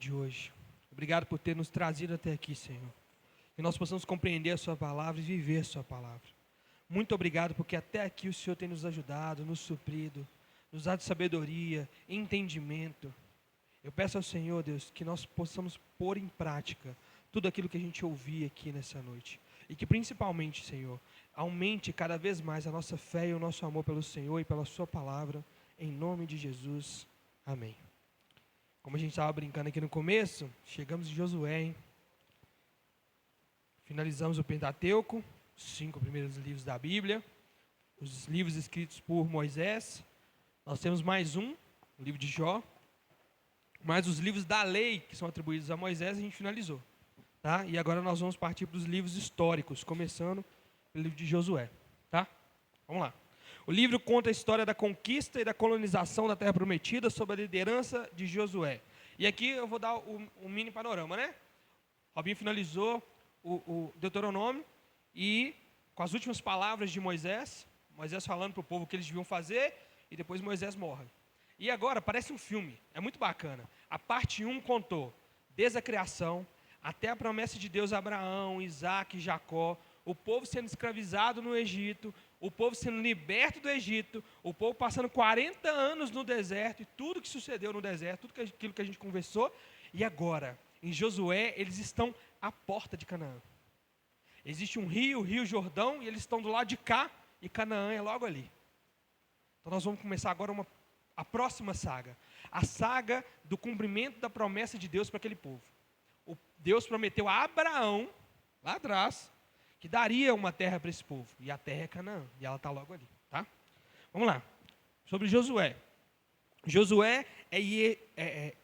De hoje. Obrigado por ter nos trazido até aqui, Senhor. Que nós possamos compreender a sua palavra e viver a sua palavra. Muito obrigado porque até aqui o Senhor tem nos ajudado, nos suprido, nos dado sabedoria, entendimento. Eu peço ao Senhor, Deus, que nós possamos pôr em prática tudo aquilo que a gente ouvir aqui nessa noite. E que principalmente, Senhor, aumente cada vez mais a nossa fé e o nosso amor pelo Senhor e pela sua palavra. Em nome de Jesus. Amém. Como a gente estava brincando aqui no começo, chegamos em Josué, hein? Finalizamos o Pentateuco, os 5 primeiros livros da Bíblia, os livros escritos por Moisés. Nós temos mais o livro de Jó, mais os livros da lei que são atribuídos a Moisés, a gente finalizou. Tá? E agora nós vamos partir para os livros históricos, começando pelo livro de Josué. Tá? Vamos lá. O livro conta a história da conquista e da colonização da Terra Prometida sob a liderança de Josué. E aqui eu vou dar um mini panorama, né? Robinho finalizou o Deuteronômio e com as últimas palavras de Moisés falando para o povo o que eles deviam fazer, e depois Moisés morre. E agora parece um filme, é muito bacana. A parte 1 contou desde a criação até a promessa de Deus a Abraão, Isaac e Jacó, o povo sendo escravizado no Egito, o povo sendo liberto do Egito, o povo passando 40 anos no deserto, e tudo que sucedeu no deserto, tudo aquilo que a gente conversou. E agora, em Josué, eles estão à porta de Canaã. Existe um rio, o Rio Jordão, e eles estão do lado de cá, e Canaã é logo ali. Então nós vamos começar agora a próxima saga, a saga do cumprimento da promessa de Deus para aquele povo. Deus prometeu a Abraão, lá atrás, que daria uma terra para esse povo. E a terra é Canaã. E ela está logo ali. Tá? Vamos lá. Sobre Josué. Josué é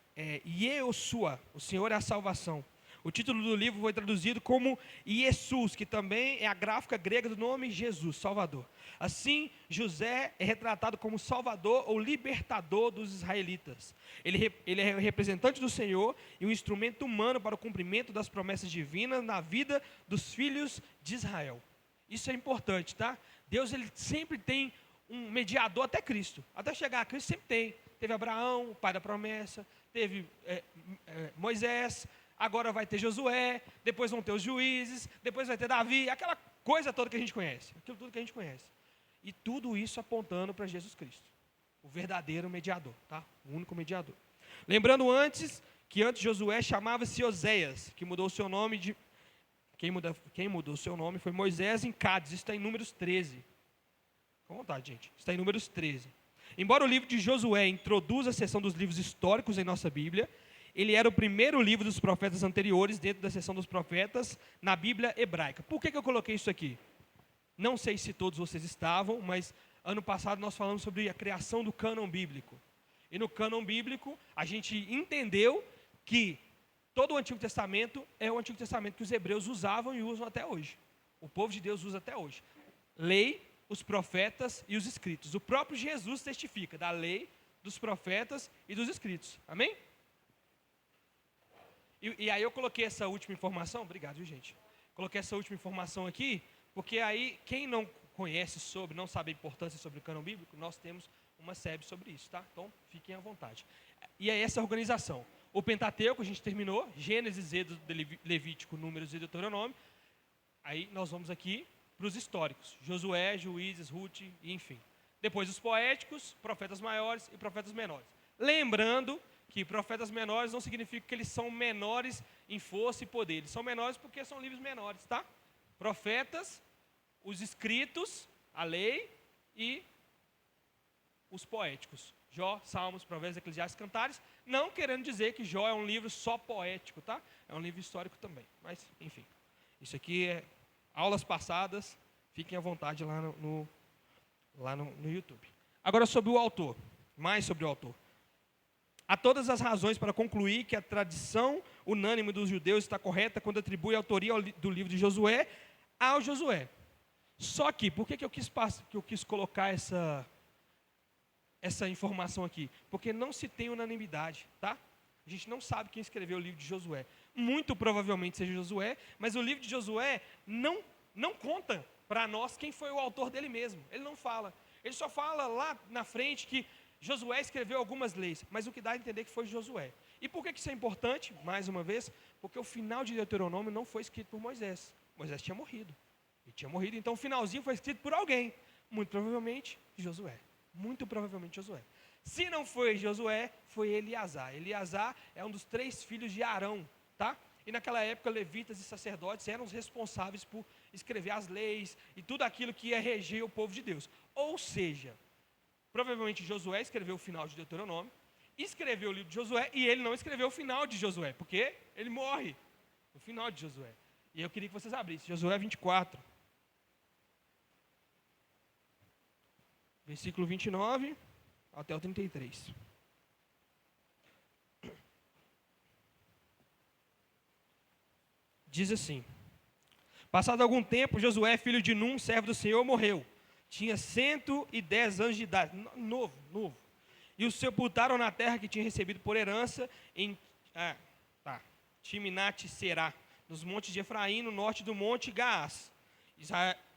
Iehoshua. O Senhor é a salvação. O título do livro foi traduzido como Jesus, que também é a gráfica grega do nome Jesus, Salvador. Assim, José é retratado como Salvador ou libertador dos israelitas. Ele é o representante do Senhor e um instrumento humano para o cumprimento das promessas divinas na vida dos filhos de Israel. Isso é importante, tá? Deus, ele sempre tem um mediador até Cristo. Até chegar a Cristo sempre tem. Teve Abraão, o pai da promessa, teve Moisés, agora vai ter Josué, depois vão ter os juízes, depois vai ter Davi, aquela coisa toda que a gente conhece, aquilo tudo que a gente conhece. E tudo isso apontando para Jesus Cristo, o verdadeiro mediador, tá? O único mediador. Lembrando que antes Josué chamava-se Oséias, que mudou o seu nome quem mudou o seu nome foi Moisés em Cádiz, isso está em Números 13. Com vontade, gente, está em Números 13. Embora o livro de Josué introduza a seção dos livros históricos em nossa Bíblia, ele era o primeiro livro dos profetas anteriores dentro da seção dos profetas na Bíblia hebraica. Por que eu coloquei isso aqui? Não sei se todos vocês estavam, mas ano passado nós falamos sobre a criação do cânon bíblico. E no cânon bíblico, a gente entendeu que todo o Antigo Testamento é o Antigo Testamento que os hebreus usavam e usam até hoje. O povo de Deus usa até hoje. Lei, os profetas e os escritos. O próprio Jesus testifica da lei, dos profetas e dos escritos. Amém? E aí eu coloquei essa última informação, obrigado, gente. Coloquei essa última informação aqui, porque aí quem não conhece não sabe a importância sobre o cânon bíblico, nós temos uma SEB sobre isso, tá? Então fiquem à vontade. E é essa organização. O Pentateuco a gente terminou, Gênesis, Êxodo, Levítico, Números e Deuteronômio. Aí nós vamos aqui para os históricos, Josué, Juízes, Ruth, enfim. Depois os poéticos, profetas maiores e profetas menores. Lembrando que profetas menores não significa que eles são menores em força e poder. Eles são menores porque são livros menores, tá? Profetas, os escritos, a lei e os poéticos. Jó, Salmos, Provérbios, Eclesiastes, Cantares. Não querendo dizer que Jó é um livro só poético, tá? É um livro histórico também. Mas, enfim. Isso aqui é aulas passadas. Fiquem à vontade lá no YouTube. Agora sobre o autor. Mais sobre o autor. Há todas as razões para concluir que a tradição unânime dos judeus está correta quando atribui a autoria do livro de Josué ao Josué. Só que, por que eu quis colocar essa informação aqui? Porque não se tem unanimidade, tá? A gente não sabe quem escreveu o livro de Josué. Muito provavelmente seja Josué, mas o livro de Josué não conta para nós quem foi o autor dele mesmo. Ele não fala. Ele só fala lá na frente que Josué escreveu algumas leis, mas o que dá a entender que foi Josué. E por que isso é importante? Mais uma vez, porque o final de Deuteronômio não foi escrito por Moisés. Moisés tinha morrido. Ele tinha morrido, então o finalzinho foi escrito por alguém. Muito provavelmente Josué. Muito provavelmente Josué. Se não foi Josué, foi Eleazar. Eleazar é um dos 3 filhos de Arão, tá? E naquela época, levitas e sacerdotes eram os responsáveis por escrever as leis e tudo aquilo que ia reger o povo de Deus. Ou seja, provavelmente Josué escreveu o final de Deuteronômio, escreveu o livro de Josué e ele não escreveu o final de Josué, porque ele morre no final de Josué. E eu queria que vocês abrissem Josué 24, versículo 29 até o 33. Diz assim: passado algum tempo, Josué, filho de Num, servo do Senhor, morreu. Tinha 110 anos de idade, novo. E o sepultaram na terra que tinha recebido por herança em Timnat-Será, nos montes de Efraim, no norte do monte Gaás.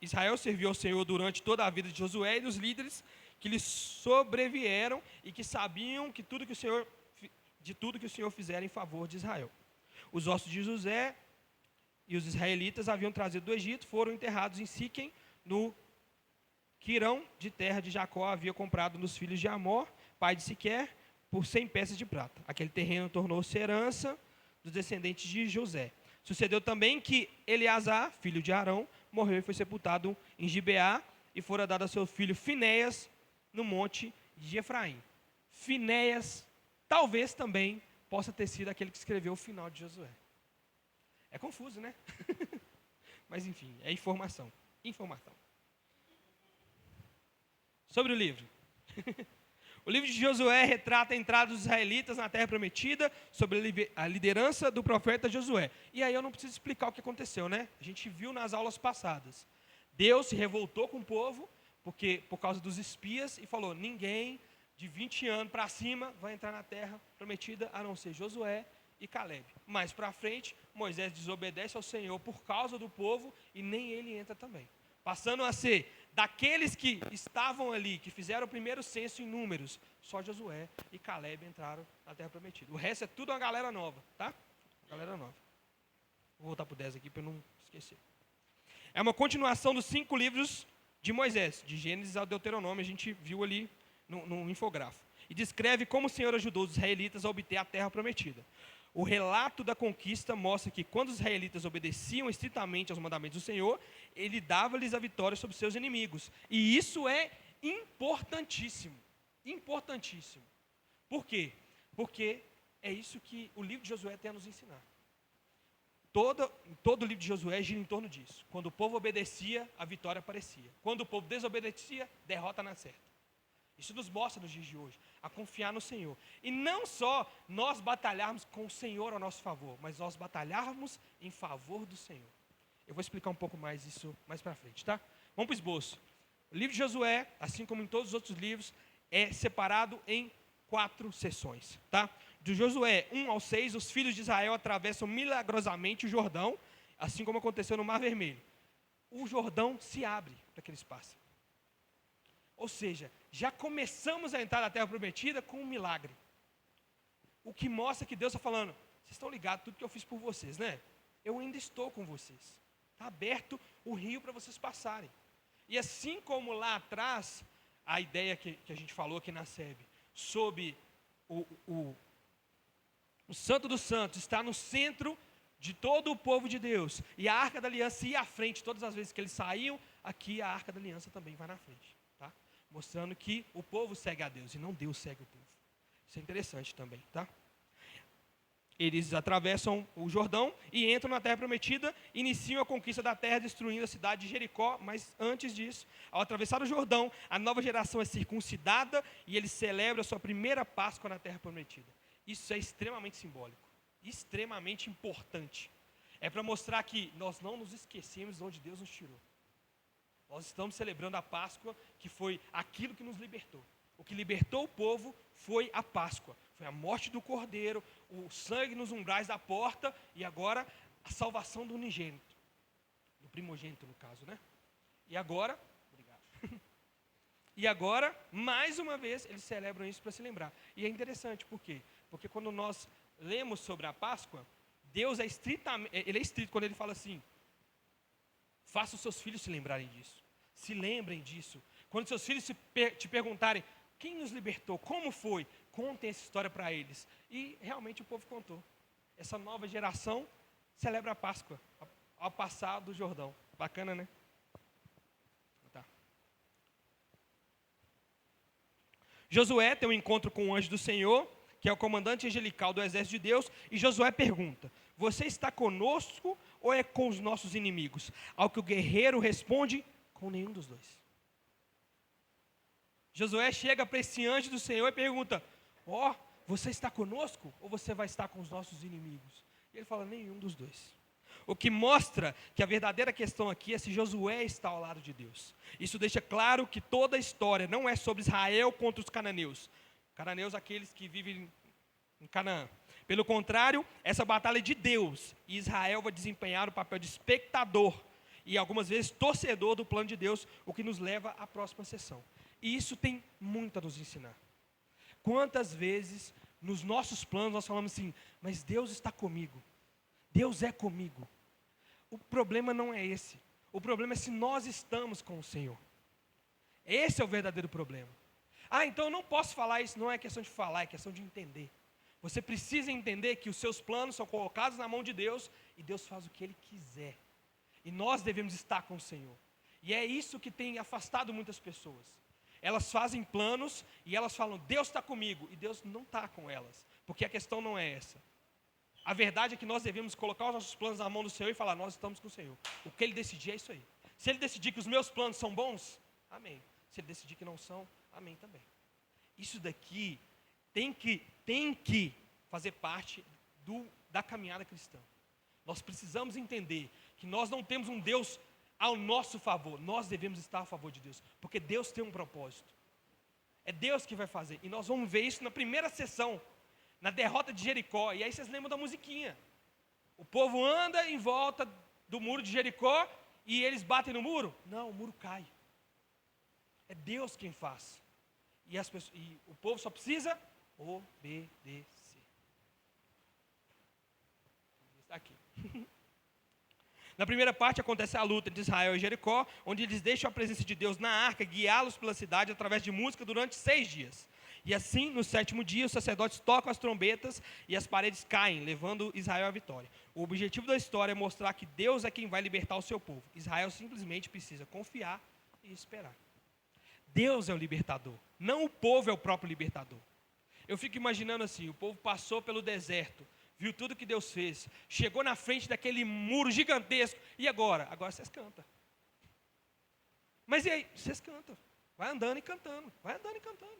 Israel serviu ao Senhor durante toda a vida de Josué e dos líderes que lhe sobrevieram e que sabiam de tudo que o Senhor fizera em favor de Israel. Os ossos de José e os israelitas haviam trazido do Egito, foram enterrados em Siquém, no quirão de terra de Jacó havia comprado nos filhos de Amor, pai de Siquer, por 100 peças de prata. Aquele terreno tornou-se herança dos descendentes de José. Sucedeu também que Eleazar, filho de Arão, morreu e foi sepultado em Gibeá, e fora dado a seu filho Finéias, no monte de Efraim. Finéias, talvez também possa ter sido aquele que escreveu o final de Josué. É confuso, né? Mas enfim, é informação. Sobre o livro. O livro de Josué retrata a entrada dos israelitas na terra prometida, sobre a liderança do profeta Josué. E aí eu não preciso explicar o que aconteceu, né? A gente viu nas aulas passadas. Deus se revoltou com o povo, por causa dos espias, e falou: ninguém de 20 anos para cima vai entrar na terra prometida, a não ser Josué e Caleb. Mais para frente, Moisés desobedece ao Senhor por causa do povo, e nem ele entra também. Passando a ser daqueles que estavam ali, que fizeram o primeiro censo em números, só Josué e Caleb entraram na terra prometida. O resto é tudo uma galera nova, tá? Galera nova. Vou voltar para o 10 aqui para eu não esquecer. É uma continuação dos 5 livros de Moisés, de Gênesis ao Deuteronômio, a gente viu ali no infográfico. E descreve como o Senhor ajudou os israelitas a obter a terra prometida. O relato da conquista mostra que quando os israelitas obedeciam estritamente aos mandamentos do Senhor, ele dava-lhes a vitória sobre seus inimigos. E isso é importantíssimo. Importantíssimo. Por quê? Porque é isso que o livro de Josué tem a nos ensinar. Todo o livro de Josué gira em torno disso. Quando o povo obedecia, a vitória aparecia. Quando o povo desobedecia, derrota na certa. Isso nos mostra nos dias de hoje, a confiar no Senhor. E não só nós batalharmos com o Senhor ao nosso favor, mas nós batalharmos em favor do Senhor. Eu vou explicar um pouco mais isso mais para frente, tá? Vamos para o esboço. O livro de Josué, assim como em todos os outros livros, é separado em 4 sessões, tá? De Josué 1 ao 6, os filhos de Israel atravessam milagrosamente o Jordão, assim como aconteceu no Mar Vermelho. O Jordão se abre para que eles passem. Ou seja, já começamos a entrar na terra prometida com um milagre. O que mostra que Deus está falando: vocês estão ligados tudo que eu fiz por vocês, né? Eu ainda estou com vocês. Está aberto o rio para vocês passarem. E assim como lá atrás, a ideia que a gente falou aqui na SEB, sobre o Santo dos Santos está no centro de todo o povo de Deus, e a Arca da Aliança ia à frente todas as vezes que eles saíam, aqui a Arca da Aliança também vai na frente. Mostrando que o povo segue a Deus e não Deus segue o povo. Isso é interessante também, tá? Eles atravessam o Jordão e entram na terra prometida, iniciam a conquista da terra, destruindo a cidade de Jericó. Mas antes disso, ao atravessar o Jordão, a nova geração é circuncidada e eles celebram a sua primeira Páscoa na terra prometida. Isso é extremamente simbólico, extremamente importante. É para mostrar que nós não nos esquecemos de onde Deus nos tirou. Nós estamos celebrando a Páscoa, que foi aquilo que nos libertou. O que libertou o povo foi a Páscoa. Foi a morte do Cordeiro, o sangue nos umbrais da porta e agora a salvação do unigênito. Do primogênito, no caso, né? E agora, obrigado. E agora, mais uma vez, eles celebram isso para se lembrar. E é interessante, por quê? Porque quando nós lemos sobre a Páscoa, Deus é estritamente, ele é estrito quando ele fala assim: faça os seus filhos se lembrarem disso. Se lembrem disso. Quando seus filhos te perguntarem, quem nos libertou? Como foi? Contem essa história para eles. E realmente o povo contou. Essa nova geração celebra a Páscoa, ao passar do Jordão. Bacana, né? Tá. Josué tem um encontro com o anjo do Senhor, que é o comandante angelical do exército de Deus, e Josué pergunta: você está conosco ou é com os nossos inimigos? Ao que o guerreiro responde: com nenhum dos dois. Josué chega para esse anjo do Senhor e pergunta: ó, você está conosco ou você vai estar com os nossos inimigos? E ele fala: nenhum dos dois. O que mostra que a verdadeira questão aqui é se Josué está ao lado de Deus. Isso deixa claro que toda a história não é sobre Israel contra os cananeus. Cananeus, aqueles que vivem em Canaã. Pelo contrário, essa batalha é de Deus, e Israel vai desempenhar o papel de espectador e algumas vezes torcedor do plano de Deus, o que nos leva à próxima sessão. E isso tem muito a nos ensinar. Quantas vezes nos nossos planos nós falamos assim: mas Deus está comigo, Deus é comigo. O problema não é esse. O problema é se nós estamos com o Senhor. Esse é o verdadeiro problema. Ah, então eu não posso falar isso. Não é questão de falar, é questão de entender. Você precisa entender que os seus planos são colocados na mão de Deus e Deus faz o que Ele quiser. E nós devemos estar com o Senhor. E é isso que tem afastado muitas pessoas. Elas fazem planos e elas falam: Deus está comigo, e Deus não está com elas, porque a questão não é essa. A verdade é que nós devemos colocar os nossos planos na mão do Senhor e falar: nós estamos com o Senhor. O que Ele decidir é isso aí. Se Ele decidir que os meus planos são bons, amém. Se Ele decidir que não são, amém também. Isso daqui tem que fazer parte da caminhada cristã. Nós precisamos entender que nós não temos um Deus ao nosso favor, nós devemos estar a favor de Deus, porque Deus tem um propósito. É Deus que vai fazer, e nós vamos ver isso na primeira sessão, na derrota de Jericó. E aí vocês lembram da musiquinha? O povo anda em volta do muro de Jericó e eles batem no muro? Não, o muro cai. É Deus quem faz. E o povo só precisa obedecer. Está aqui. Na primeira parte acontece a luta entre Israel e Jericó, onde eles deixam a presença de Deus na arca guiá-los pela cidade através de música durante 6 dias. E assim, no 7º dia, os sacerdotes tocam as trombetas e as paredes caem, levando Israel à vitória. O objetivo da história é mostrar que Deus é quem vai libertar o seu povo. Israel simplesmente precisa confiar e esperar. Deus é o libertador, não o povo é o próprio libertador. Eu fico imaginando assim: o povo passou pelo deserto, viu tudo que Deus fez, chegou na frente daquele muro gigantesco, e agora? Agora vocês cantam. Mas e aí? Vocês cantam, vai andando e cantando, vai andando e cantando.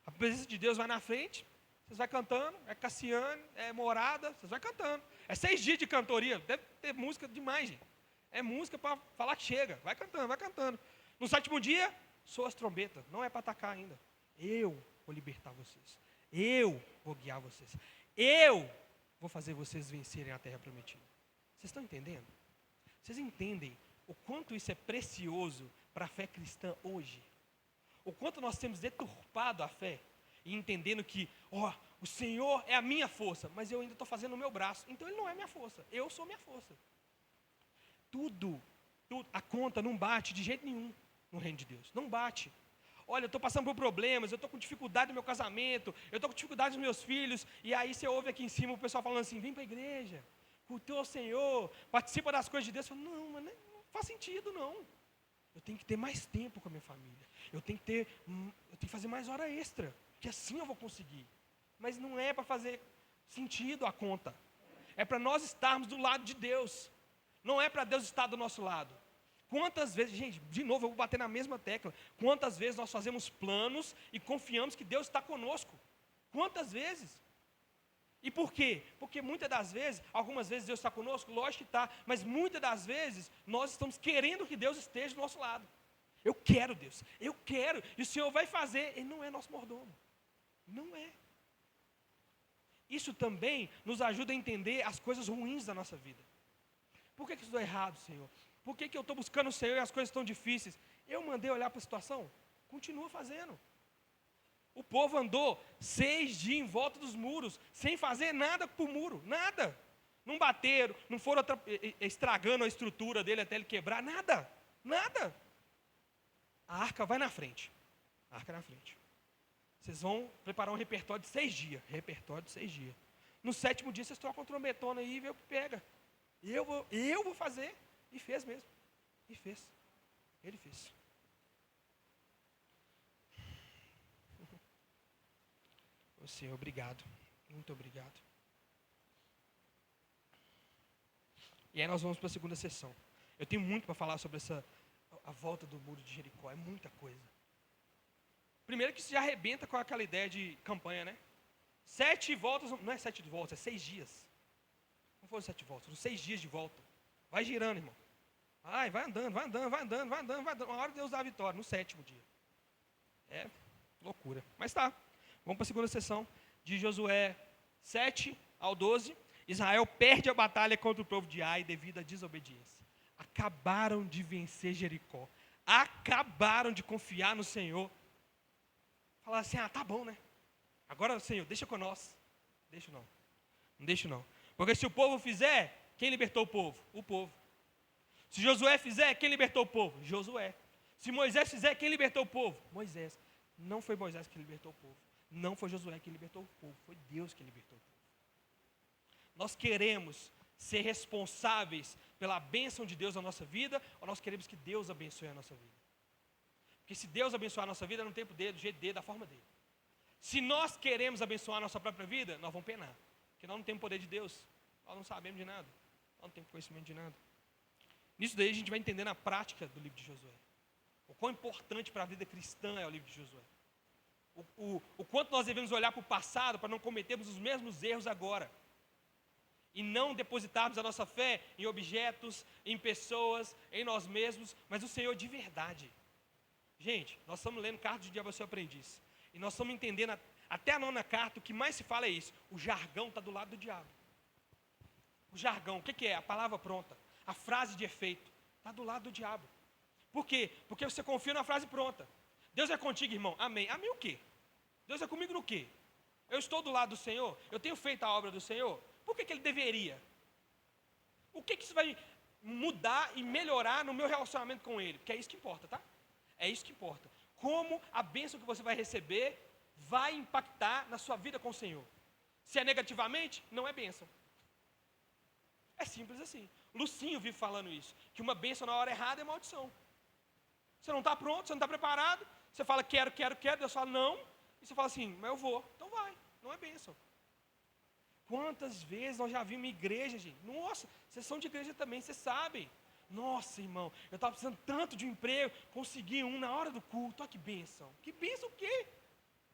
A presença de Deus vai na frente, vocês vão cantando, é Cassiane, é Morada, vocês vão cantando. É 6 dias de cantoria, deve ter música demais, gente. É música para falar que chega, vai cantando, vai cantando. No 7º dia, soa as trombetas, não é para atacar ainda. Eu vou libertar vocês, eu vou guiar vocês, eu vou fazer vocês vencerem a terra prometida. Vocês estão entendendo? Vocês entendem o quanto isso é precioso para a fé cristã hoje? O quanto nós temos deturpado a fé e entendendo que, o Senhor é a minha força, mas eu ainda estou fazendo o meu braço, então Ele não é minha força, eu sou minha força. Tudo, a conta não bate de jeito nenhum no reino de Deus, não bate. Olha, eu estou passando por problemas, eu estou com dificuldade no meu casamento, eu estou com dificuldade nos meus filhos, e aí você ouve aqui em cima o pessoal falando assim: vem para a igreja, cultua ao Senhor, participa das coisas de Deus. Eu falo: não, mas não faz sentido não. Eu tenho que ter mais tempo com a minha família, eu tenho que fazer mais hora extra, que assim eu vou conseguir. Mas não é para fazer sentido a conta, é para nós estarmos do lado de Deus, não é para Deus estar do nosso lado. Quantas vezes, gente, de novo eu vou bater na mesma tecla, quantas vezes nós fazemos planos e confiamos que Deus está conosco? Quantas vezes? E por quê? Porque muitas das vezes, algumas vezes Deus está conosco, lógico que está, mas muitas das vezes nós estamos querendo que Deus esteja do nosso lado. Eu quero Deus, eu quero, e o Senhor vai fazer. Ele não é nosso mordomo, não é. Isso também nos ajuda a entender as coisas ruins da nossa vida. Por que isso deu errado, Senhor? Por que eu estou buscando o Senhor e as coisas estão difíceis? Eu mandei olhar para a situação, continua fazendo. O povo andou 6 dias em volta dos muros, sem fazer nada para o muro, nada. Não bateram, não foram estragando a estrutura dele até ele quebrar, nada, nada. A arca vai na frente, a arca na frente. Vocês vão preparar um repertório de 6 dias, repertório de 6 dias. No 7º dia vocês trocam a trombetona aí e vê o que pega. Eu vou fazer, e fez mesmo, e fez, ele fez. Ô Senhor, obrigado, muito obrigado. E aí nós vamos para a segunda sessão. Eu tenho muito para falar sobre a volta do muro de Jericó, é muita coisa. Primeiro que isso já arrebenta com aquela ideia de campanha, né? 7 voltas, não é 7 voltas, é 6 dias. Não foram 7 voltas, foram 6 dias de volta. Vai girando, irmão. Vai andando, vai andando, vai andando, vai andando, vai andando. Uma hora Deus dá a vitória, no 7º dia. É loucura. Mas tá, vamos para a segunda sessão, de Josué 7 ao 12. Israel perde a batalha contra o povo de Ai devido à desobediência. Acabaram de vencer Jericó. Acabaram de confiar no Senhor. Falaram assim, tá bom, né? Agora, Senhor, deixa com nós. Deixa não. Não deixa não. Porque se o povo fizer, quem libertou o povo? O povo. Se Josué fizer, quem libertou o povo? Josué. Se Moisés fizer, quem libertou o povo? Moisés. Não foi Moisés que libertou o povo. Não foi Josué que libertou o povo. Foi Deus que libertou o povo. Nós queremos ser responsáveis pela bênção de Deus na nossa vida, ou nós queremos que Deus abençoe a nossa vida? Porque se Deus abençoar a nossa vida, é no tempo dele, do jeito dele, da forma dele. Se nós queremos abençoar a nossa própria vida, nós vamos penar. Porque nós não temos poder de Deus. Nós não sabemos de nada. Nós não temos conhecimento de nada. Nisso daí a gente vai entender na prática do livro de Josué. O quão importante para a vida cristã é o livro de Josué. O quanto nós devemos olhar para o passado para não cometermos os mesmos erros agora. E não depositarmos a nossa fé em objetos, em pessoas, em nós mesmos, mas no Senhor de verdade. Gente, nós estamos lendo Carta de Diabo ao Seu Aprendiz. E nós estamos entendendo, até a 9ª carta, o que mais se fala é isso. O jargão está do lado do diabo. O jargão, o que é? A palavra pronta. A frase de efeito. Está do lado do diabo. Por quê? Porque você confia na frase pronta. Deus é contigo, irmão. Amém. Amém o quê? Deus é comigo no quê? Eu estou do lado do Senhor? Eu tenho feito a obra do Senhor? Por que Ele deveria? O que isso vai mudar e melhorar no meu relacionamento com Ele? Porque é isso que importa, tá? É isso que importa. Como a bênção que você vai receber vai impactar na sua vida com o Senhor. Se é negativamente, não é bênção. É simples assim. Lucinho vive falando isso, que uma bênção na hora errada é maldição. Você não está pronto, você não está preparado, você fala quero, Deus fala não, e você fala assim, mas eu vou, então vai, não é bênção. Quantas vezes nós já vimos igreja, gente, nossa, vocês são de igreja também, vocês sabem. Nossa, irmão, eu estava precisando tanto de um emprego, consegui um na hora do culto, olha que bênção. Que bênção o quê?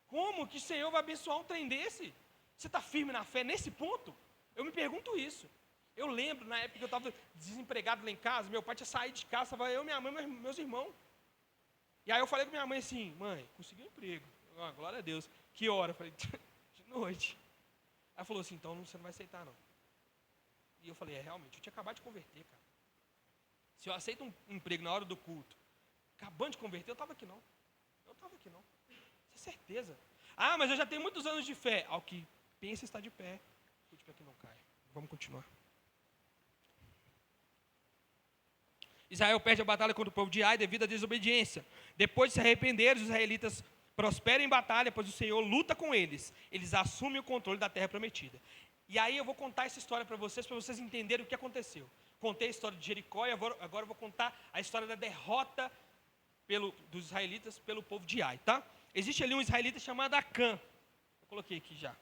Como que o Senhor vai abençoar um trem desse? Você está firme na fé nesse ponto? Eu me pergunto isso. Eu lembro, na época que eu estava desempregado lá em casa, meu pai tinha saído de casa, estava eu, minha mãe e meus irmãos. E aí eu falei com minha mãe assim, mãe, consegui um emprego. Glória a Deus. Que hora? Eu falei, de noite. Ela falou assim, então você não vai aceitar não. E eu falei, realmente, eu tinha acabado de converter, cara. Se eu aceito um emprego na hora do culto, acabando de converter, eu estava aqui não. Eu estava aqui não. Isso é certeza. Ah, mas eu já tenho muitos anos de fé. Ao que pensa está de pé, cuide para que não caia. Vamos continuar. Israel perde a batalha contra o povo de Ai devido à desobediência. Depois de se arrepender, os israelitas prosperam em batalha, pois o Senhor luta com eles. Eles assumem o controle da terra prometida. E aí eu vou contar essa história para vocês entenderem o que aconteceu. Contei a história de Jericó e agora eu vou contar a história da derrota dos israelitas pelo povo de Ai, tá? Existe ali um israelita chamado Acã. Eu coloquei aqui já.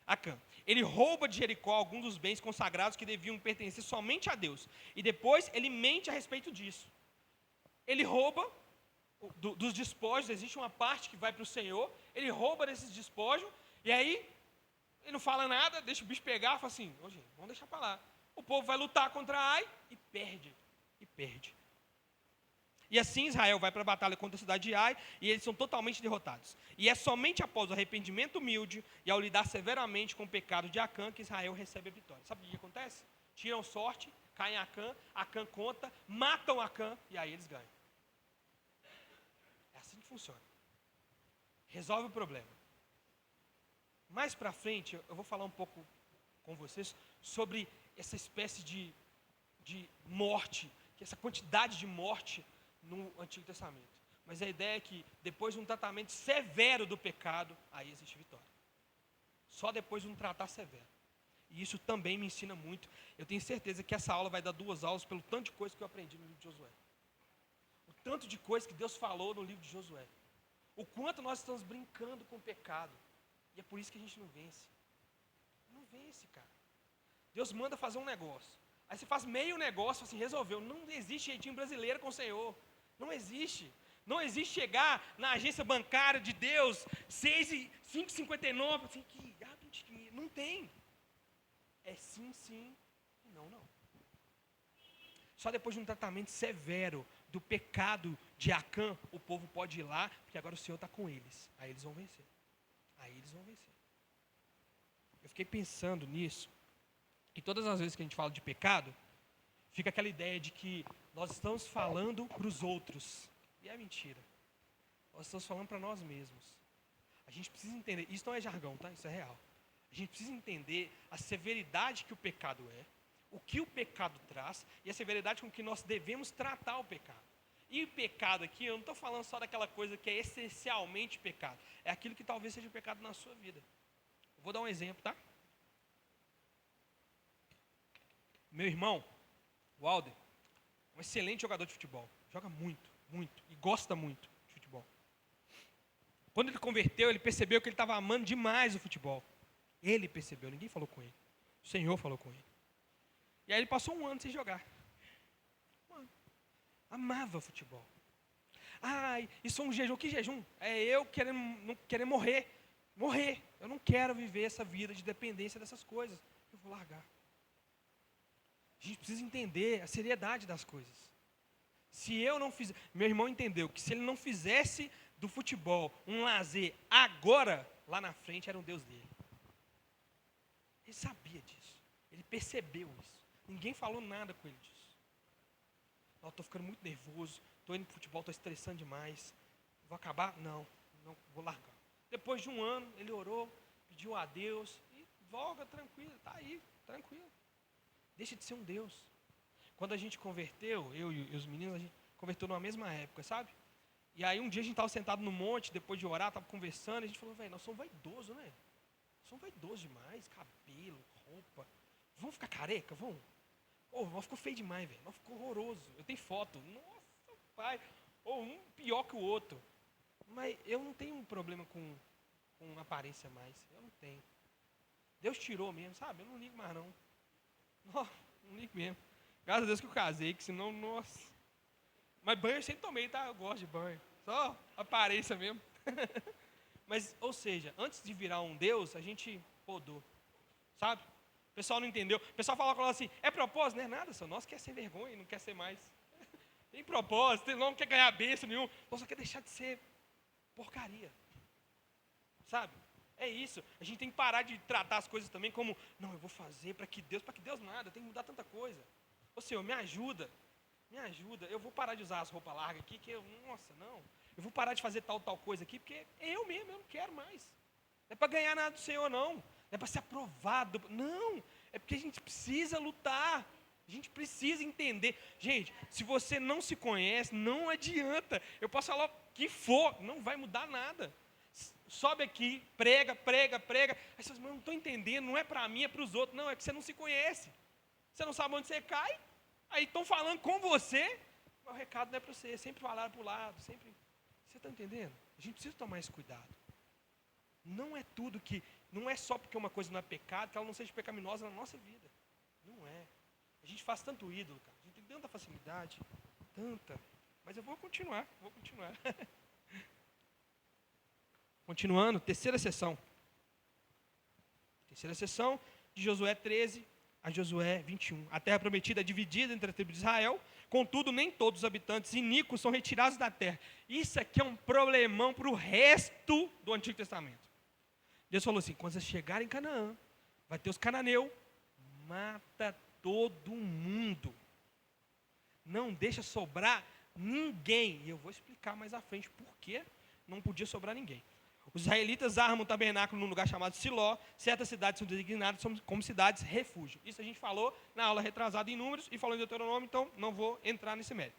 Acã. Ele rouba de Jericó alguns dos bens consagrados que deviam pertencer somente a Deus. E depois ele mente a respeito disso. Ele rouba dos despojos, existe uma parte que vai para o Senhor, ele rouba desses despojos, e aí ele não fala nada, deixa o bicho pegar, fala assim, gente, vamos deixar para lá. O povo vai lutar contra Ai e perde. E assim Israel vai para a batalha contra a cidade de Ai e eles são totalmente derrotados. E é somente após o arrependimento humilde e ao lidar severamente com o pecado de Acã que Israel recebe a vitória. Sabe o que acontece? Tiram sorte, caem Acã conta, matam Acã e aí eles ganham. É assim que funciona. Resolve o problema. Mais para frente, eu vou falar um pouco com vocês sobre essa espécie de morte, que essa quantidade de morte no Antigo Testamento. Mas a ideia é que depois de um tratamento severo do pecado, aí existe vitória. Só depois de um tratar severo. E isso também me ensina muito. Eu tenho certeza que essa aula vai dar 2 aulas pelo tanto de coisa que eu aprendi no livro de Josué. O tanto de coisa que Deus falou no livro de Josué. O quanto nós estamos brincando com o pecado. E é por isso que a gente não vence. Não vence, cara. Deus manda fazer um negócio. Aí você faz meio negócio, assim, resolveu. Não existe jeitinho brasileiro com o Senhor. Não existe. Não existe chegar na agência bancária de Deus, 5,59, assim, que não tem. É sim, sim, não, não. Só depois de um tratamento severo do pecado de Acã, o povo pode ir lá, porque agora o Senhor está com eles. Aí eles vão vencer. Aí eles vão vencer. Eu fiquei pensando nisso, e todas as vezes que a gente fala de pecado, fica aquela ideia de que nós estamos falando para os outros. E é mentira. Nós estamos falando para nós mesmos. A gente precisa entender, isso não é jargão, tá? Isso é real. A gente precisa entender a severidade que o pecado é, o que o pecado traz e a severidade com que nós devemos tratar o pecado. E o pecado aqui, eu não estou falando só daquela coisa que é essencialmente pecado. É aquilo que talvez seja pecado na sua vida. Eu vou dar um exemplo, tá? Meu irmão, o Alder, um excelente jogador de futebol. Joga muito, muito, e gosta muito de futebol. Quando ele converteu, ele percebeu que ele estava amando demais o futebol. Ele percebeu, ninguém falou com ele. O Senhor falou com ele. E aí ele passou 1 ano sem jogar. Amava futebol. Ai, isso é um jejum. Que jejum? É eu querendo morrer. Morrer. Eu não quero viver essa vida de dependência dessas coisas. Eu vou largar. A gente precisa entender a seriedade das coisas. Se eu não fizer... Meu irmão entendeu que se ele não fizesse do futebol um lazer agora, lá na frente era um Deus dele. Ele sabia disso. Ele percebeu isso. Ninguém falou nada com ele disso. Eu estou ficando muito nervoso, estou indo para o futebol, estou estressando demais. Vou acabar? Não, vou largar. Depois de 1 ano, ele orou, pediu a Deus e volta tranquilo, está aí, tranquilo. Deixa de ser um Deus. Quando a gente converteu, eu e os meninos, a gente converteu numa mesma época, sabe? E aí um dia a gente estava sentado no monte, depois de orar, estava conversando, e a gente falou, velho, nós somos vaidosos, né? Nós somos vaidosos demais, cabelo, roupa. Vamos ficar careca? Vamos? Nós ficou feio demais, velho. Nós ficou horroroso. Eu tenho foto. Nossa, pai. Um pior que o outro. Mas eu não tenho um problema com aparência mais. Eu não tenho. Deus tirou mesmo, sabe? Eu não ligo mais, não. Não ligo mesmo. Graças a Deus que eu casei, que senão, nossa. Mas banho eu sempre tomei, tá? Eu gosto de banho. Só aparência mesmo. Mas, ou seja, antes de virar um Deus, a gente podou. Sabe? O pessoal não entendeu. O pessoal fala assim, é propósito? Não é nada, só nós quer ser vergonha, não quer ser mais. Tem propósito, não quer ganhar bênção nenhum. Nós só quer deixar de ser porcaria. Sabe? É isso. A gente tem que parar de tratar as coisas também como, não, eu vou fazer para que Deus nada, tem que mudar tanta coisa. Ô Senhor, me ajuda. Eu vou parar de usar as roupas largas aqui, nossa, não. Eu vou parar de fazer tal coisa aqui, porque eu mesmo, eu não quero mais. Não é para ganhar nada do Senhor, não. Não é para ser aprovado. Não. É porque a gente precisa lutar. A gente precisa entender. Gente, se você não se conhece, não adianta. Eu posso falar o que for, não vai mudar nada. Sobe aqui, prega. Aí você fala, mas eu não estou entendendo, não é para mim, é para os outros. Não, é que você não se conhece. Você não sabe onde você cai. Aí estão falando com você, mas o recado não é para você. Sempre falaram para o lado, sempre. Você está entendendo? A gente precisa tomar esse cuidado. Não é tudo que... Não é só porque uma coisa não é pecado, que ela não seja pecaminosa na nossa vida. Não é. A gente faz tanto ídolo, cara. A gente tem tanta facilidade. Tanta. Mas eu vou continuar. Continuando, terceira sessão. Terceira sessão, de Josué 13 a Josué 21. A terra prometida é dividida entre a tribo de Israel, contudo, nem todos os habitantes iníquos são retirados da terra. Isso aqui é um problemão para o resto do Antigo Testamento. Deus falou assim, quando vocês chegarem em Canaã, vai ter os cananeus, mata todo mundo. Não deixa sobrar ninguém. E eu vou explicar mais à frente por que não podia sobrar ninguém. Os israelitas armam um tabernáculo num lugar chamado Siló. Certas cidades são designadas como cidades refúgio. Isso a gente falou na aula retrasada em Números e falou em Deuteronômio, então não vou entrar nesse mérito.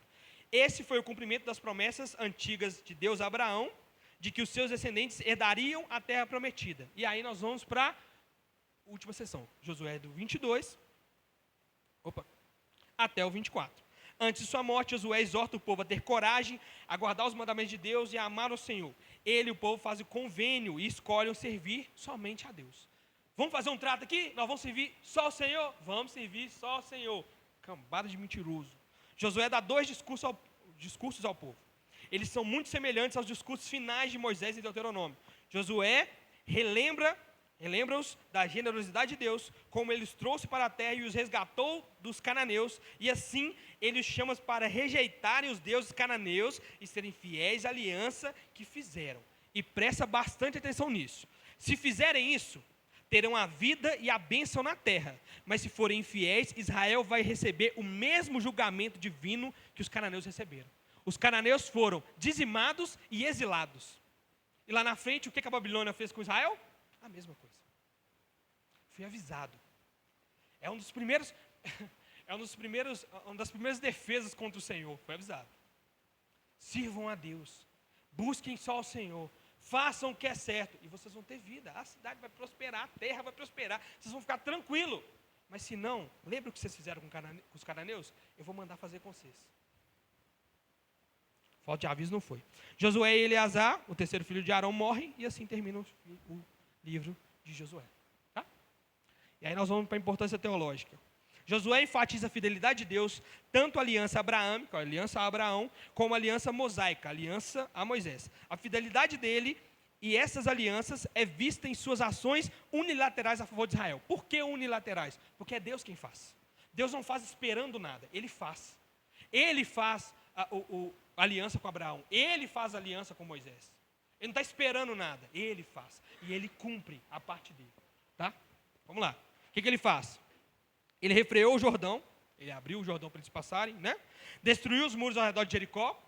Esse foi o cumprimento das promessas antigas de Deus a Abraão, de que os seus descendentes herdariam a terra prometida. E aí nós vamos para a última sessão, Josué do 22 até o 24. Antes de sua morte, Josué exorta o povo a ter coragem, a guardar os mandamentos de Deus e a amar o Senhor. Ele e o povo fazem convênio e escolhem servir somente a Deus. Vamos fazer um trato aqui? Nós vamos servir só ao Senhor? Vamos servir só ao Senhor. Cambada de mentiroso. Josué dá 2 discursos ao povo. Eles são muito semelhantes aos discursos finais de Moisés e Deuteronômio. Josué relembra-os da generosidade de Deus, como ele os trouxe para a terra e os resgatou dos cananeus, e assim ele os chama para rejeitarem os deuses cananeus e serem fiéis à aliança que fizeram. E presta bastante atenção nisso. Se fizerem isso, terão a vida e a bênção na terra, mas se forem infiéis, Israel vai receber o mesmo julgamento divino que os cananeus receberam. Os cananeus foram dizimados e exilados. E lá na frente, o que a Babilônia fez com Israel? A mesma coisa. Fui avisado. É uma das primeiras defesas contra o Senhor. Foi avisado. Sirvam a Deus. Busquem só o Senhor. Façam o que é certo. E vocês vão ter vida. A cidade vai prosperar, a terra vai prosperar. Vocês vão ficar tranquilos. Mas se não, lembra o que vocês fizeram com os cananeus? Eu vou mandar fazer com vocês. Falta de aviso não foi. Josué e Eleazar, o terceiro filho de Arão, morrem. E assim termina o livro de Josué. Tá? E aí nós vamos para a importância teológica. Josué enfatiza a fidelidade de Deus, tanto a aliança abraâmica, a aliança a Abraão, como a aliança mosaica, a aliança a Moisés. A fidelidade dele e essas alianças é vista em suas ações unilaterais a favor de Israel. Por que unilaterais? Porque é Deus quem faz. Deus não faz esperando nada, Ele faz. Ele faz a aliança com Abraão, Ele faz a aliança com Moisés. Ele não está esperando nada, Ele faz. E Ele cumpre a parte dele. Tá? Vamos lá. O que Ele faz? Ele refreou o Jordão, Ele abriu o Jordão para eles passarem, né? Destruiu os muros ao redor de Jericó,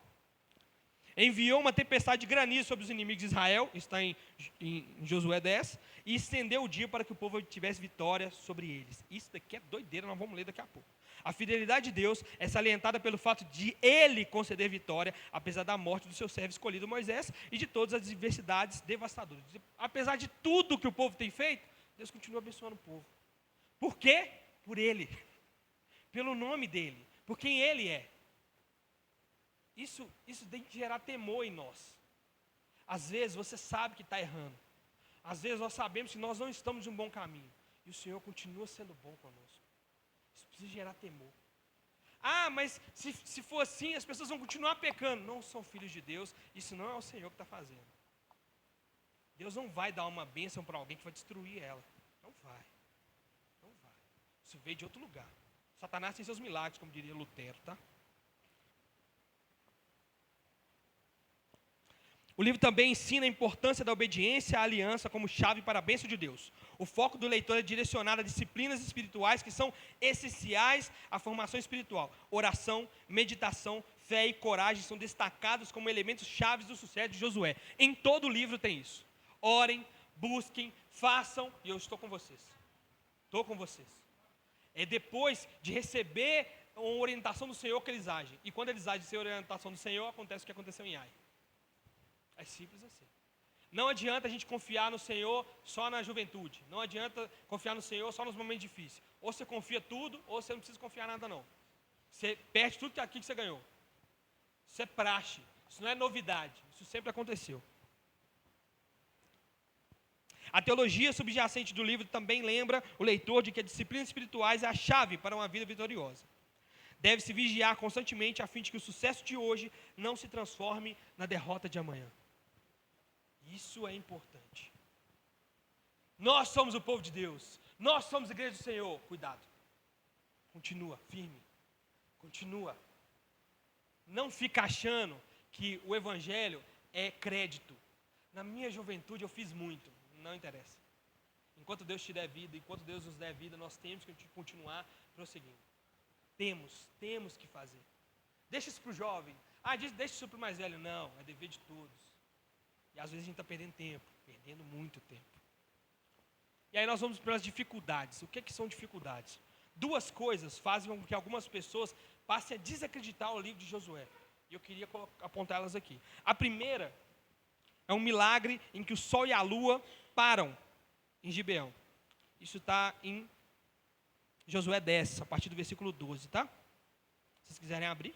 enviou uma tempestade de granizo sobre os inimigos de Israel, está em Josué 10, e estendeu o dia para que o povo tivesse vitória sobre eles. Isso daqui é doideira, nós vamos ler daqui a pouco. A fidelidade de Deus é salientada pelo fato de Ele conceder vitória, apesar da morte do seu servo escolhido Moisés e de todas as adversidades devastadoras. Apesar de tudo que o povo tem feito, Deus continua abençoando o povo. Por quê? Por Ele, pelo nome dEle, por quem Ele é. Isso tem que gerar temor em nós. Às vezes você sabe que está errando. Às vezes nós sabemos que nós não estamos em um bom caminho. E o Senhor continua sendo bom conosco. Isso precisa gerar temor. Ah, mas se for assim, as pessoas vão continuar pecando. Não são filhos de Deus. Isso não é o Senhor que está fazendo. Deus não vai dar uma bênção para alguém que vai destruir ela. Não vai. Não vai. Isso veio de outro lugar. Satanás tem seus milagres, como diria Lutero, tá? O livro também ensina a importância da obediência à aliança como chave para a bênção de Deus. O foco do leitor é direcionado a disciplinas espirituais que são essenciais à formação espiritual. Oração, meditação, fé e coragem são destacados como elementos chaves do sucesso de Josué. Em todo o livro tem isso. Orem, busquem, façam, e eu estou com vocês. Estou com vocês. É depois de receber uma orientação do Senhor que eles agem. E quando eles agem sem orientação do Senhor, acontece o que aconteceu em Ai. É simples assim. Não adianta a gente confiar no Senhor só na juventude. Não adianta confiar no Senhor só nos momentos difíceis. Ou você confia tudo, ou você não precisa confiar nada não. Você perde tudo aqui que você ganhou. Isso é praxe. Isso não é novidade. Isso sempre aconteceu. A teologia subjacente do livro também lembra o leitor de que as disciplinas espirituais é a chave para uma vida vitoriosa. Deve-se vigiar constantemente a fim de que o sucesso de hoje não se transforme na derrota de amanhã. Isso é importante. Nós somos o povo de Deus. Nós somos a igreja do Senhor. Cuidado. Continua, firme. Continua. Não fica achando que o evangelho é crédito. Na minha juventude eu fiz muito. Não interessa. Enquanto Deus te der vida, enquanto Deus nos der vida, nós temos que continuar prosseguindo. Temos que fazer. Deixa isso para o jovem. Deixa isso para o mais velho. Não, é dever de todos. E às vezes a gente está perdendo tempo, perdendo muito tempo. E aí nós vamos para as dificuldades. O que são dificuldades? Duas coisas fazem com que algumas pessoas passem a desacreditar o livro de Josué. E eu queria apontar elas aqui. A primeira é um milagre em que o sol e a lua param em Gibeão. Isso está em Josué 10, a partir do versículo 12, tá? Se vocês quiserem abrir.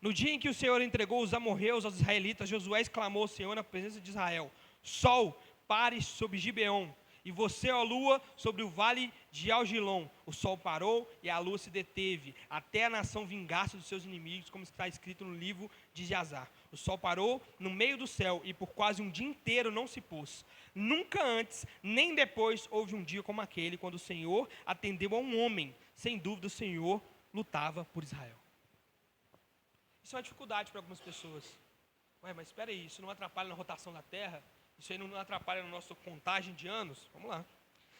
No dia em que o Senhor entregou os amorreus aos israelitas, Josué exclamou ao Senhor na presença de Israel: Sol, pare sobre Gibeão, e você, ó lua, sobre o vale de Algilom. O sol parou e a lua se deteve, até a nação vingar-se dos seus inimigos, como está escrito no livro de Jazar. O sol parou no meio do céu e por quase um dia inteiro não se pôs. Nunca antes, nem depois, houve um dia como aquele, quando o Senhor atendeu a um homem. Sem dúvida, o Senhor lutava por Israel. Isso é uma dificuldade para algumas pessoas. Ué, mas espera aí, isso não atrapalha na rotação da Terra? Isso aí não atrapalha na nossa contagem de anos? Vamos lá.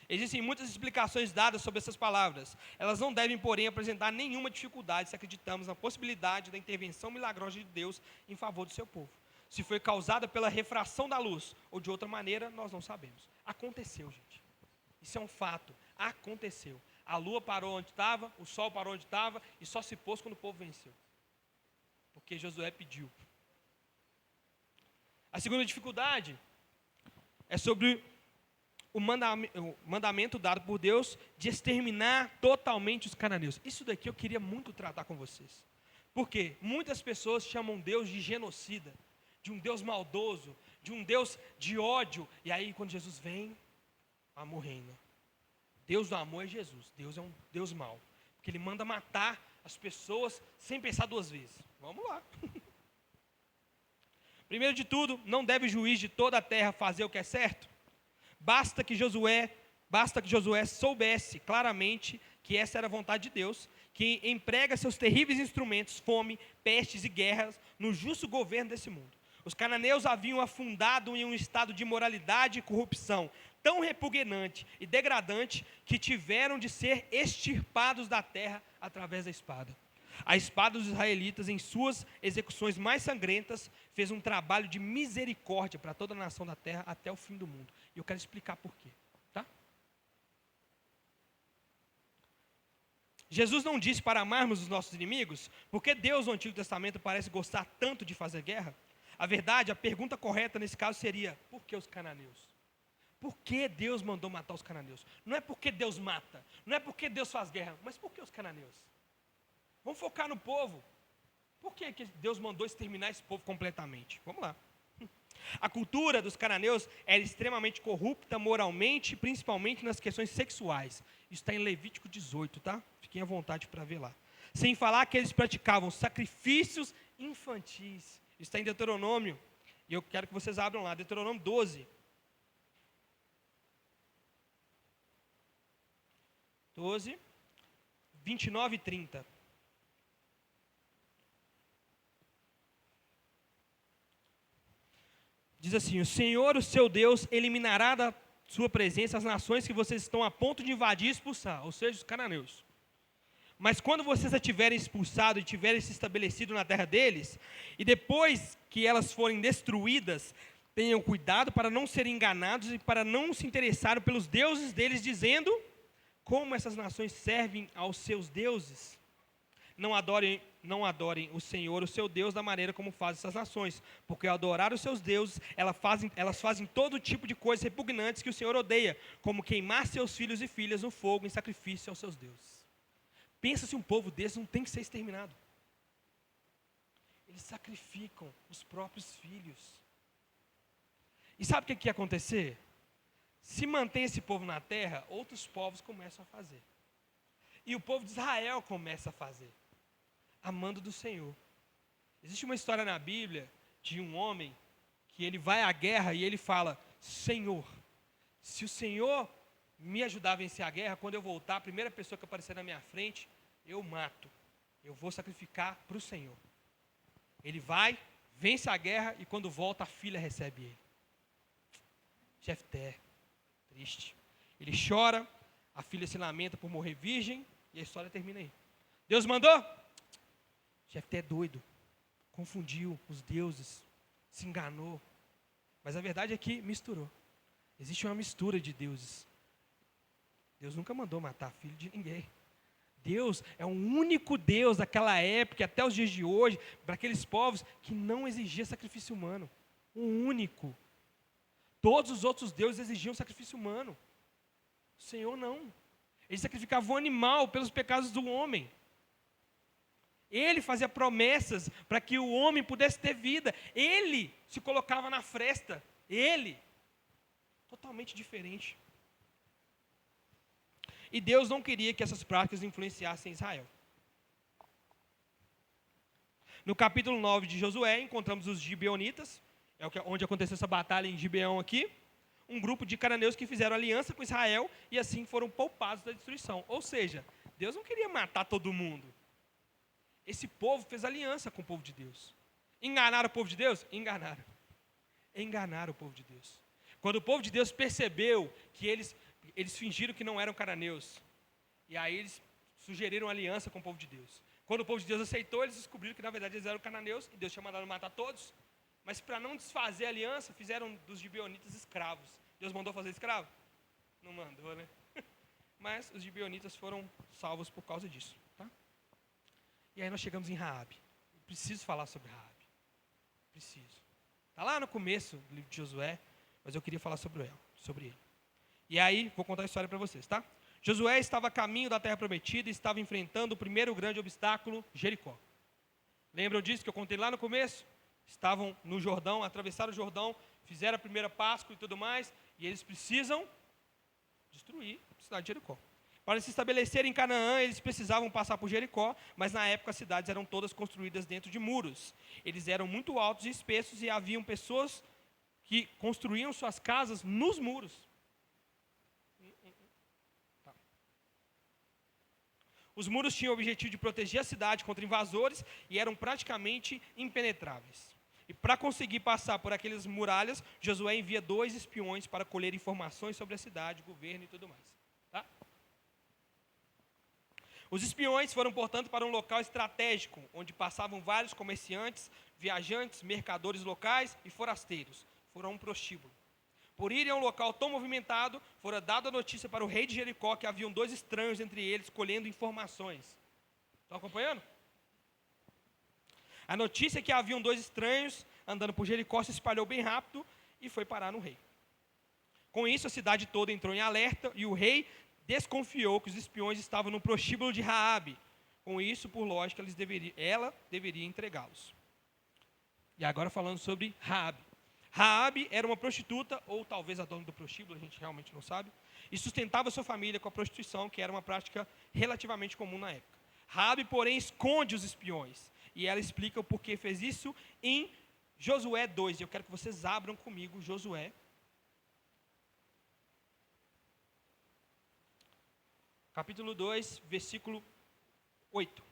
Existem muitas explicações dadas sobre essas palavras. Elas não devem, porém, apresentar nenhuma dificuldade se acreditamos na possibilidade da intervenção milagrosa de Deus em favor do seu povo. Se foi causada pela refração da luz ou de outra maneira, nós não sabemos. Aconteceu, gente. Isso é um fato. Aconteceu. A lua parou onde estava, o sol parou onde estava e só se pôs quando o povo venceu. Porque Josué pediu. A segunda dificuldade é sobre o mandamento dado por Deus de exterminar totalmente os cananeus. Isso daqui eu queria muito tratar com vocês. Porque muitas pessoas chamam Deus de genocida, de um Deus maldoso, de um Deus de ódio. E aí quando Jesus vem, o amor reina. Deus do amor é Jesus. Deus é um Deus mau. Porque Ele manda matar as pessoas sem pensar duas vezes. Vamos lá. Primeiro de tudo, não deve o juiz de toda a terra fazer o que é certo? Basta que Josué soubesse claramente que essa era a vontade de Deus, que emprega seus terríveis instrumentos, fome, pestes e guerras, no justo governo desse mundo. Os cananeus haviam afundado em um estado de imoralidade e corrupção tão repugnante e degradante que tiveram de ser extirpados da terra através da espada. A espada dos israelitas, em suas execuções mais sangrentas, fez um trabalho de misericórdia para toda a nação da terra até o fim do mundo. E eu quero explicar por quê, tá? Jesus não disse para amarmos os nossos inimigos, porque Deus no Antigo Testamento parece gostar tanto de fazer guerra. A verdade, a pergunta correta nesse caso seria: por que os cananeus? Por que Deus mandou matar os cananeus? Não é porque Deus mata, não é porque Deus faz guerra, mas por que os cananeus? Vamos focar no povo. Por que Deus mandou exterminar esse povo completamente? Vamos lá. A cultura dos cananeus era extremamente corrupta moralmente, principalmente nas questões sexuais. Isso está em Levítico 18, tá? Fiquem à vontade para ver lá. Sem falar que eles praticavam sacrifícios infantis. Isso está em Deuteronômio. E eu quero que vocês abram lá, Deuteronômio 12. 12, 29 e 30. Diz assim: o Senhor, o seu Deus, eliminará da sua presença as nações que vocês estão a ponto de invadir e expulsar, ou seja, os cananeus. Mas quando vocês a tiverem expulsado e tiverem se estabelecido na terra deles, e depois que elas forem destruídas, tenham cuidado para não serem enganados e para não se interessarem pelos deuses deles, dizendo: como essas nações servem aos seus deuses? Não adorem o Senhor, o seu Deus, da maneira como fazem essas nações, porque ao adorar os seus deuses, elas fazem todo tipo de coisas repugnantes que o Senhor odeia, como queimar seus filhos e filhas no fogo em sacrifício aos seus deuses. Pensa se um povo desse não tem que ser exterminado. Eles sacrificam os próprios filhos. E sabe o que ia acontecer? Se mantém esse povo na terra, outros povos começam a fazer. E o povo de Israel começa a fazer, amando do Senhor. Existe uma história na Bíblia de um homem que ele vai à guerra e ele fala: Senhor, se o Senhor me ajudar a vencer a guerra, quando eu voltar, a primeira pessoa que aparecer na minha frente, eu mato. Eu vou sacrificar para o Senhor. Ele vai, vence a guerra e quando volta, a filha recebe ele. Jefté, triste. Ele chora, a filha se lamenta por morrer virgem, e a história termina aí. Deus mandou? Jefté é doido, confundiu os deuses, se enganou. Mas a verdade é que misturou. Existe uma mistura de deuses. Deus nunca mandou matar filho de ninguém. Deus é o único Deus daquela época, até os dias de hoje, para aqueles povos, que não exigia sacrifício humano. O único. Todos os outros deuses exigiam sacrifício humano. O Senhor não. Ele sacrificava um animal pelos pecados do homem. Ele fazia promessas para que o homem pudesse ter vida. Ele se colocava na fresta. Ele. Totalmente diferente. E Deus não queria que essas práticas influenciassem Israel. No capítulo 9 de Josué, encontramos os gibeonitas, onde aconteceu essa batalha em Gibeão aqui, um grupo de cananeus que fizeram aliança com Israel e assim foram poupados da destruição. Ou seja, Deus não queria matar todo mundo. Esse povo fez aliança com o povo de Deus. Enganaram o povo de Deus? Enganaram. Enganaram o povo de Deus. Quando o povo de Deus percebeu que eles fingiram que não eram cananeus. E aí eles sugeriram aliança com o povo de Deus. Quando o povo de Deus aceitou, eles descobriram que na verdade eles eram cananeus e Deus tinha mandado matar todos. Mas para não desfazer a aliança, fizeram dos gibeonitas escravos. Deus mandou fazer escravo? Não mandou, né? Mas os gibeonitas foram salvos por causa disso. Tá? E aí nós chegamos em Raabe. Eu preciso falar sobre Raabe. Preciso. Está lá no começo do livro de Josué, mas eu queria falar sobre ele. E aí, vou contar a história para vocês, tá? Josué estava a caminho da terra prometida e estava enfrentando o primeiro grande obstáculo, Jericó. Lembram disso que eu contei lá no começo? Estavam no Jordão, atravessaram o Jordão, fizeram a primeira Páscoa e tudo mais, e eles precisam destruir a cidade de Jericó. Para se estabelecer em Canaã, eles precisavam passar por Jericó, mas na época as cidades eram todas construídas dentro de muros. Eles eram muito altos e espessos e haviam pessoas que construíam suas casas nos muros. Os muros tinham o objetivo de proteger a cidade contra invasores e eram praticamente impenetráveis. E para conseguir passar por aquelas muralhas, Josué envia 2 espiões para colher informações sobre a cidade, governo e tudo mais. Tá? Os espiões foram, portanto, para um local estratégico, onde passavam vários comerciantes, viajantes, mercadores locais e forasteiros. Foram a um prostíbulo. Por irem a um local tão movimentado, fora dada a notícia para o rei de Jericó que haviam 2 estranhos entre eles, colhendo informações. Estão acompanhando? A notícia que haviam 2 estranhos andando por Jericó se espalhou bem rápido e foi parar no rei. Com isso, a cidade toda entrou em alerta e o rei desconfiou que os espiões estavam no prostíbulo de Raabe. Com isso, por lógica, ela deveria entregá-los. E agora falando sobre Raabe. Raabe era uma prostituta, ou talvez a dona do prostíbulo, a gente realmente não sabe, e sustentava sua família com a prostituição, que era uma prática relativamente comum na época. Raabe, porém, esconde os espiões, e ela explica o porquê fez isso em Josué 2. Eu quero que vocês abram comigo Josué. Capítulo 2, versículo 8.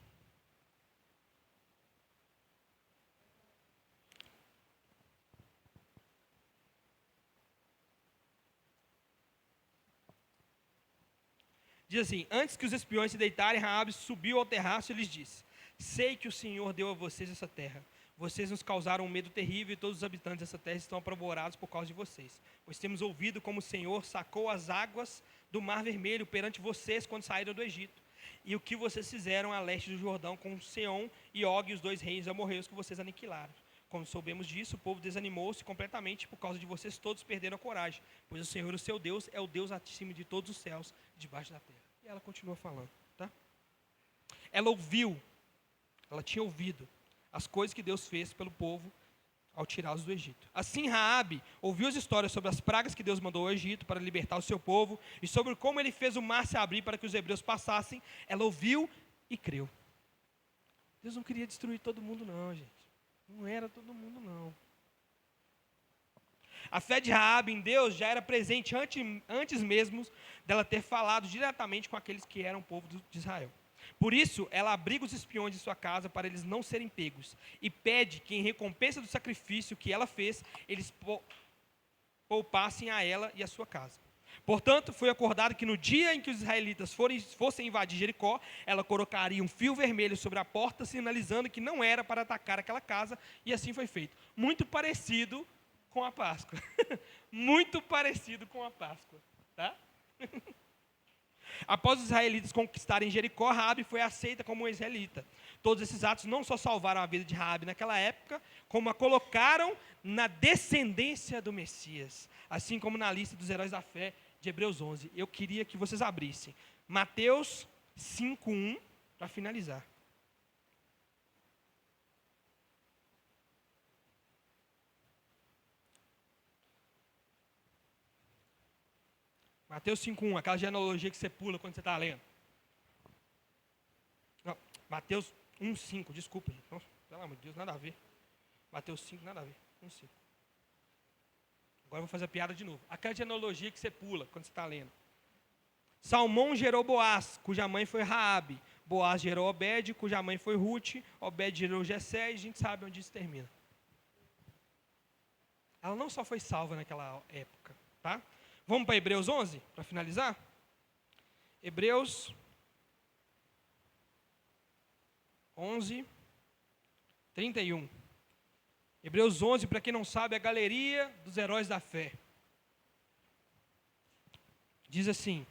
Diz assim: antes que os espiões se deitarem, Raabe subiu ao terraço e lhes disse: sei que o Senhor deu a vocês essa terra. Vocês nos causaram um medo terrível e todos os habitantes dessa terra estão apavorados por causa de vocês. Pois temos ouvido como o Senhor sacou as águas do Mar Vermelho perante vocês quando saíram do Egito. E o que vocês fizeram a leste do Jordão com Seom e Og, os 2 reis amorreus que vocês aniquilaram. Quando soubemos disso, o povo desanimou-se completamente por causa de vocês, todos perderam a coragem. Pois o Senhor, o seu Deus, é o Deus acima de todos os céus, debaixo da terra. E ela continua falando, tá? Ela ouviu, ela tinha ouvido as coisas que Deus fez pelo povo ao tirá-los do Egito. Assim Raabe ouviu as histórias sobre as pragas que Deus mandou ao Egito para libertar o seu povo e sobre como ele fez o mar se abrir para que os hebreus passassem. Ela ouviu e creu. Deus não queria destruir todo mundo não, gente. Não era todo mundo não. A fé de Raabe em Deus já era presente antes mesmo dela ter falado diretamente com aqueles que eram o povo de Israel. Por isso, ela abriga os espiões de sua casa para eles não serem pegos e pede que, em recompensa do sacrifício que ela fez, eles poupassem a ela e a sua casa. Portanto, foi acordado que no dia em que os israelitas fossem invadir Jericó, ela colocaria um fio vermelho sobre a porta, sinalizando que não era para atacar aquela casa, e assim foi feito. Muito parecido com a Páscoa. Muito parecido com a Páscoa. Tá? Após os israelitas conquistarem Jericó, Raabe foi aceita como uma israelita. Todos esses atos não só salvaram a vida de Raabe naquela época, como a colocaram na descendência do Messias, assim como na lista dos heróis da fé de Hebreus 11. Eu queria que vocês abrissem Mateus 5:1 para finalizar. Mateus 5:1, aquela genealogia que você pula quando você está lendo. Não, Mateus 1:5, desculpa, gente. Nossa, pelo amor de Deus, nada a ver. Mateus 5, nada a ver. 1:5. Agora eu vou fazer a piada de novo. Aquela genealogia que você pula quando você está lendo. Salmão gerou Boaz, cuja mãe foi Raabe. Boaz gerou Obed, cuja mãe foi Ruth. Obed gerou Jessé, e a gente sabe onde isso termina. Ela não só foi salva naquela época, tá? Vamos para Hebreus 11, para finalizar? Hebreus 11, 31. Hebreus 11, para quem não sabe, é a galeria dos heróis da fé. Diz assim: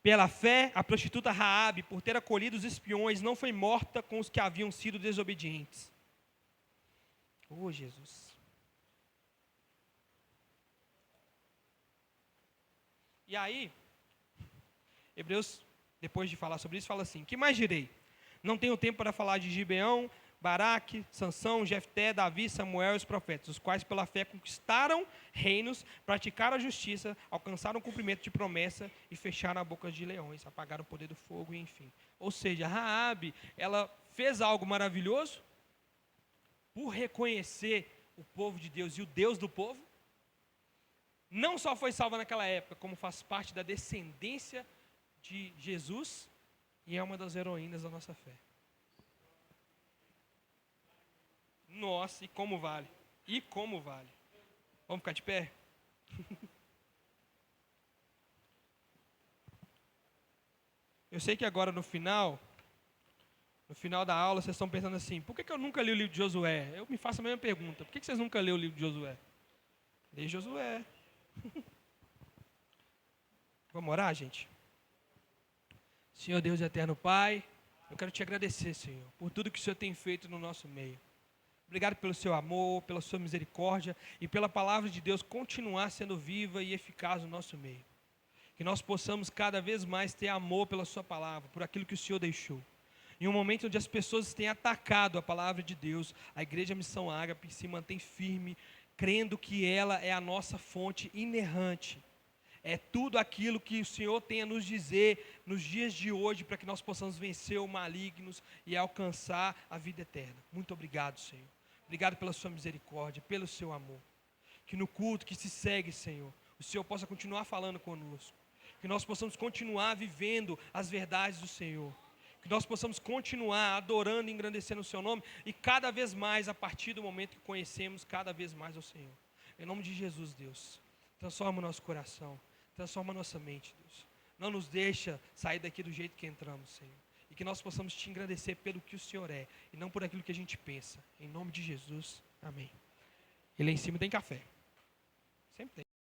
pela fé, a prostituta Raabe, por ter acolhido os espiões, não foi morta com os que haviam sido desobedientes. Oh, Jesus. E aí, Hebreus, depois de falar sobre isso, fala assim: que mais direi? Não tenho tempo para falar de Gibeão, Baraque, Sansão, Jefté, Davi, Samuel e os profetas, os quais pela fé conquistaram reinos, praticaram a justiça, alcançaram o cumprimento de promessa e fecharam a boca de leões, apagaram o poder do fogo e enfim. Ou seja, Raabe, ela fez algo maravilhoso por reconhecer o povo de Deus e o Deus do povo. Não só foi salva naquela época, como faz parte da descendência de Jesus e é uma das heroínas da nossa fé. Nossa, e como vale? E como vale? Vamos ficar de pé? Eu sei que agora no final da aula, vocês estão pensando assim: por que eu nunca li o livro de Josué? Eu me faço a mesma pergunta: por que vocês nunca leram o livro de Josué? Lê Josué. Vamos orar, gente? Senhor Deus e eterno Pai, eu quero te agradecer, Senhor, por tudo que o Senhor tem feito no nosso meio. Obrigado pelo seu amor, pela sua misericórdia e pela palavra de Deus continuar sendo viva e eficaz no nosso meio. Que nós possamos cada vez mais ter amor pela sua palavra, por aquilo que o Senhor deixou. Em um momento onde as pessoas têm atacado a palavra de Deus, a Igreja Missão Ágape se mantém firme, crendo que ela é a nossa fonte inerrante. É tudo aquilo que o Senhor tem a nos dizer nos dias de hoje, para que nós possamos vencer o maligno e alcançar a vida eterna. Muito obrigado, Senhor. Obrigado pela sua misericórdia, pelo seu amor. Que no culto que se segue, Senhor, o Senhor possa continuar falando conosco. Que nós possamos continuar vivendo as verdades do Senhor. Que nós possamos continuar adorando e engrandecendo o seu nome. E cada vez mais, a partir do momento que conhecemos cada vez mais o Senhor. Em nome de Jesus, Deus, transforma o nosso coração. Transforma a nossa mente, Deus. Não nos deixa sair daqui do jeito que entramos, Senhor. E que nós possamos te engrandecer pelo que o Senhor é, e não por aquilo que a gente pensa. Em nome de Jesus, amém. E lá em cima tem café. Sempre tem.